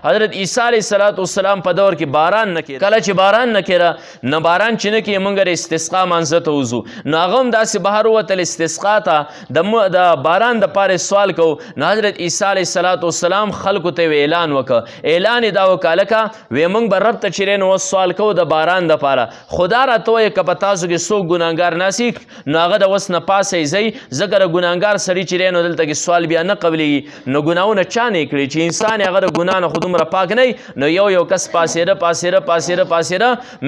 حضرت عیسی علیه السلام په دور کې باران نه کېده. کله چې باران نه کېده نو باران چې نه کېږي موږ استسقا منځه ته وځو نو هغه هم داسې بهر ووتل استسقا ته د باران دپاره سوال کوو. نو حضرت عیسی علیه السلام خلکو ته یې اعلان وکړه. اعلان یې دا وکړه لکه وی موږ به رب ته چې نو سوال کوو د باران دپاره خدا راته وایي که په تاسو کې څوک ګناهګار ناسي نو هغه د اوس نه پاسه یې ځئ ځکه د ګناهګار سړي چې نو دلته کې سوال بیا نه قبلېږي. نو ګناهونه چا نه یې کړي چې انسان یې هغه د ګناه نه خو دومره پاک نه نو یو کس پاسېده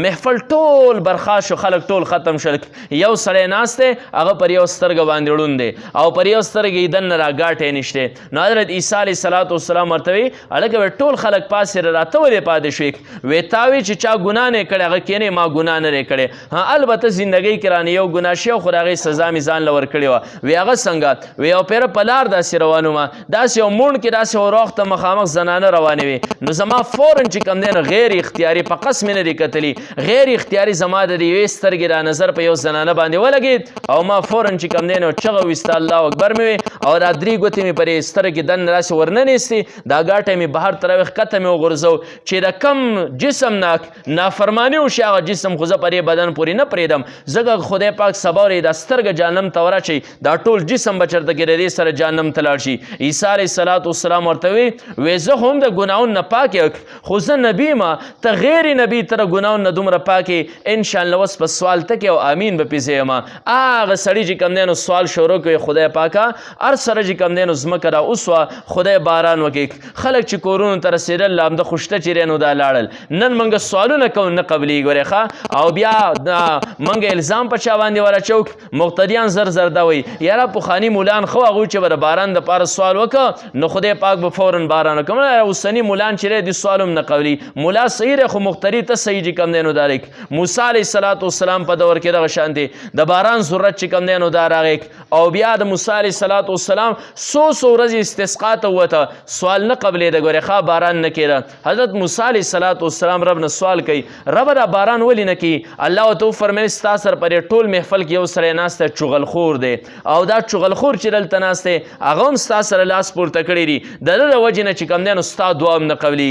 محفل ټول برخاست شو خلک ټول ختم شول. یو سړی ناست دی هغه پر یو سترګه باندې ړوند دی او پر یو سترګې یې دننه راګاټی نشته. نو حضرت عیسی علیه السلام ورته وایي هلکه ټول خلک پاسې راته ولې پاتې شوې وی تا وی چې چا ګناه نه کړی هغه کینې ما ګناه نه دی کړی. ها البته زندګۍ کې رانه یو ګناه شوی خو د هغې سزا مې ځان له ورکړې وه. وی هغه څنګه وی یو پیره په لار داسې روان وم داسې یو موڼ کې داسې وروخ ته مخامخ زنانه روانې وې نو زما فوراً چې کوم دی نو غیر اختیاري په قص مې نه دی کتلي غیر اختیاري زما د یوې سترګې را نظر په یو زنانه باندې ولګېد او ما فوراً چې کوم دی نو چغه ویسته الله اکبر مې وې او دا درې ګوتې مې پر یې سترګې دننه داسې ورننیستې دا ګاټه مې بهر ته راوښ ښکته مې وغورځو چې د کم جسم نافرماني وشي هغه جسم خو زه پر یې بدن پورې نه پرېږدم ځکه خدای پاک سبا ورې دا سترګه جهنم ته ورچوي دا ټول جسم به چېرته کې د دې سره جهنم ته لاړ شي. عیسی علیه السلام ورته وی زه هم د ګناهونو نه پاک یم خو زه نبي یم ته غیر نبي ته د ګناهونو نه دومره پاک یې انشاءالله اوس په سوال ته کې او امین به پې زه یم. هغه سړي چې کوم دی نو سوال شروع کوي خدای پاکه هر سره چې کوم دی نو ځمکه را اوسوه خدای باران وکړي خلک چې کورونو ته رسېدل همده خوشته چې نو دا لاړل. نن موږ سوالونه کوو نه قبلېږي ګورې ښه او بیا موږ الزام په چا باندې ورچوو مقتدیان زر دا وایي یاره پخواني مولان خو هغوی چې به د باران دپاره سوال وکړه نو خدای پاک به فوراً باران وکړه. اوسني مولان چې دی د سوال هم نه قبلي مولا صحیح دی خو مقتدي ته صحیح چې کوم دی نو دا موسی علیه السلام په دور کې دغه شانتې د باران ضرورت چې کوم دی نو دا راغی او بیا د موسی علیه السلام څو ورځې استسقا ته ووته سوال نه قبلېده ګورې ښه باران نه کېده. حضرت موسی علیه السلام رب نه سوال کوي ربه دا باران ولې نه کي الله ورته وفرمیل ستا سره پر ټول محفل کې یو سړی ناست دی چغلخور دی او دا چغلخور چې دلته ناست دی هغه هم ستا سره لاس پورته کړی دي د ده د وجې نه چې کوم دی نو ستا دعا هم نه قبلېږي.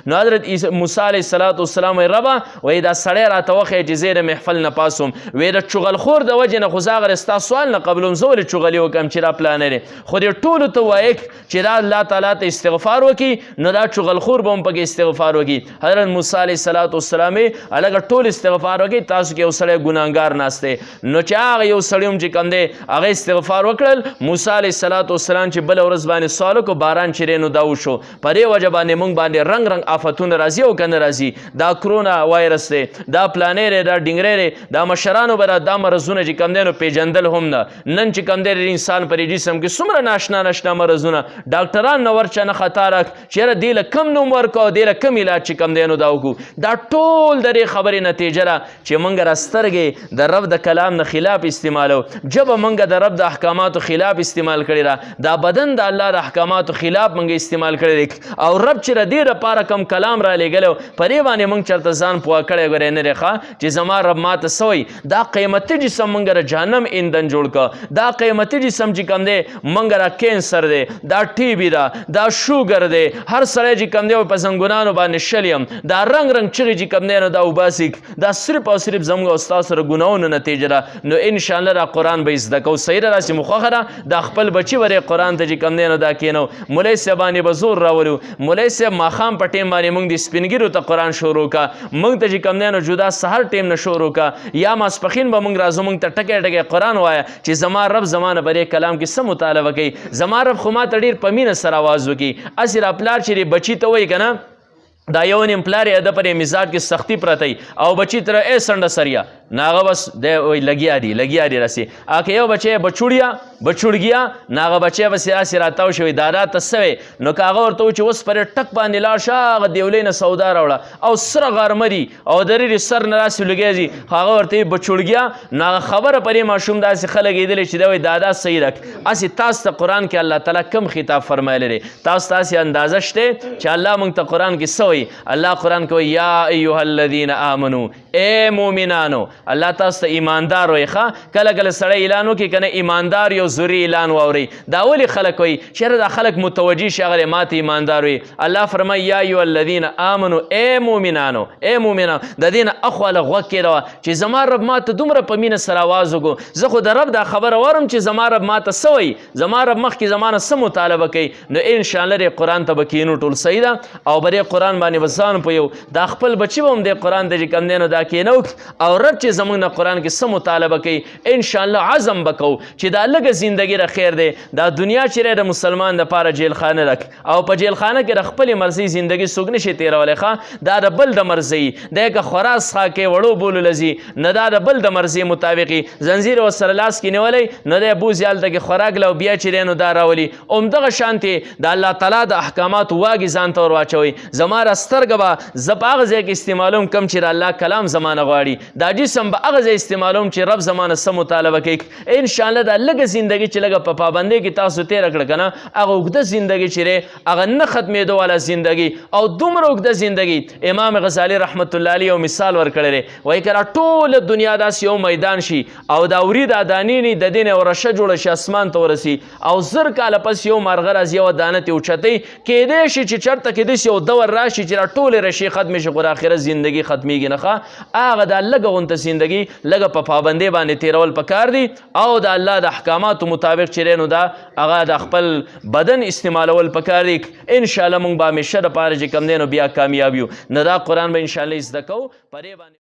نو حضرت موسی علیه السلام وایي ربه وایي دا سړی راته وښیه چې زه د محفل نه پاسوم وایي د چغلخور د وجې نه خو زه هغه ستا سوال نه قبلوم زه ولې چغلي وکړم چې دا پلانه دی خو دې ټولو ته وایي چې دا الله تعالی ته استغفار وکړي نو دا چغلخور به هم پکې استغفار وکړي. حضرت موسی علیه السلام یې هلکه ټول استغفار وکړي تاسو کې یو سړی ګناهګار ناست دی نو چې هغه یو سړی هم چې کوم دی هغه استغفار وکړل موسی علیه السلام چې بله ورځ باندې سوال وکړو باران چې دی نو دا وشو په دې وجه باندې موږ باندې رنګ آفتونه راځي او که نه راځي دا کرونا وایرس دی دا پلانې دی دا ډنګری دی دا مشرانو به دا مرضونه چې کوم دی نو پېژندل هم نه نن چې کوم دی د انسان پر جسم کې څومره ناشنا مرضونه ډاکټران نه ورچا نه خطا راک چېرې دې له کم نوم ورکړو دې له کم علاج چې کوم دی نو دا وکړو دا ټول د دې خبرې نتیجه ده چې موږ را سترګې د رب د کلام نه خلاف استعمالو جبه موږ د رب د احکاماتو خلاف استعمال کړی را دا بدن د الله د احکاماتو خلاف موږ استعمال کړی دی او رب چې د دې دپاره کم کلام را لېږلی په دې باندې موږ چېرته ځان پوه کړی ګورې نه دی ښه چې زما رب ماته څه وایي دا قیمتي جسم موږ د جهنم ایندن جوړ کړه دا قیمتي جسم چې کوم دی موږ را کینسر دی دا ټي بي ده دا شوګر دی هر سړی چې کوم دی په زنګونانو باندې شل یم دا رنګ چغې چې کوم دی نو دا وباسي دا صرف او صرف زموږ او ستاسو سره ګناهونو نتیجه ده. نو انشاءالله دا قرآن به زده کوو صحیح ده داسې مخوښه ده دا خپل بچي ورې قرآن ته چې کوم دی نو دا کینو مولوي صاحب باندې به زور راولو مولوي صاحب ماښام په ټیم باندې موږ د سپینګیرو ته قرآن شروع کا موږ ته چې کوم دی نو جدا سحر ټیم نه شروع کا یا ماسپښین به موږ راځو موږ ته ټکی قرآن وایه چې زما رب زما نه به دې کلام کې څه مطالبه کوي زما رب خو ما ته ډېر په مینه سره آواز وکړي هسې را پلار چې بچي ته وایي که نه دا یو نیم پلار یې د پر مزاج کې سختی پرته او بچی تر ای سنډه سریا ناغه بس د لګیا دی راسي اکه یو بچی بچوړګیا ناغه بچی بس راسي راتاو شوی دادا تسوي نو کاغه ورته چې وس پر ټک باندې لاړ شاغه دیولې نه سودا راوړه او سره غرمدي او درې سر نه راسي لګیږي هغه ورته بچوړګیا ناغه خبره پرې ماشوم داسې خلک ایدل چې دوی دادا صحیح رک اسی تاسو ته قرآن کې الله تعالی کم خطاب فرمایلی دی تاسو اندازه شته چې الله مونږ ته قرآن کې څه وایي الله قرآن کې وایي یا ایها الذین آمنو ای مؤمنانو الله تاسو ته ایماندار وایي ښه کله کله سړی اعلان وکړي که نه ایماندار یو ضروري اعلان واورئ دا ولې خلک وایي چېرې دا خلک متوجي شي هغه ما ته ایماندار وایي الله فرمایي یا ایها الذین آمنو ای مؤمنانو د دې نه اخواله غوږ کېږدوه چې زما رب ما ته دومره په مینه سره آواز وکړو زه خو د رب دا خبره اورم چې زما رب ما ته څه وایي زما رب مخکې زما نه څه مطالبه کوي نو انشاءالله دې قرآن ته به کښېنو ټول صحیح ده او به دې قرآن باندې به ځان پوهیو دا خپل بچي به هم دې قرآن ته چې کوم دی نو دا کښېنو او رب چې زموږ نه قرآن کې څه مطالبه کوي انشاءالله عزم به کوو چې دا لږه زندګي را خیر دی دا دنیا چې د مسلمان دپاره جیلخانه ده او په جیلخانه کې د خپلې مرضۍ زندګي څوک نشي تېرولی ښه دا د بل د مرضۍ دی که خوراک څښا کې وړو بولو لځي نه دا د بل د مرضۍ مطابقي زنځیر ورسره لاس کې نیولی نو دی بوځي هلته کې خوراک له بیا چې دی نو دا راولي همدغه شانتې د الله تعالی د احکاماتو واګې ځان ته ور واچوئ زما را سترګه به زه په هغه ځای کې استعمالوم کوم چې د الله کلام زما نه غواړي دا جسم به هغه ځای استعمالوم چې رب زما نه څه مطالبه کوي انشاءالله دا لږه زندګي چې لږه په پابندۍ کې تاسو تېره کړه که نه هغه اوږده زندګي چې دی هغه نه ختمېدو والا زندګي او دومره اوږده زندګي امام غزالي رحمت الله علیه یو مثال ورکړی دی وایي که را ټوله دنیا داسې یو میدان شي او دا ورید دانې نه د دې نه یو رشه جوړه شي اسمان ته ورسي او زر کاله پس یو مارغه راځي یوه دانه ترې اوچتوي کیدی شي چې چېرته کې داسې یو دور راشي چې دا ټولې رشې ختمې شي خو د آخرت زندګي ختمېږي نه ښه هغه دا لږه غونته زندګي لږه په پابندۍ باندې تېرول پکار دي او د الله د احکاماتو مطابق چې دی نو دا هغه د خپل بدن استعمالول پکار دي انشاءالله موږ به همیشه دپاره چې کوم دی نو بیا کامیاب یو نو دا قرآن به انشاءالله زده کوو په دې باندې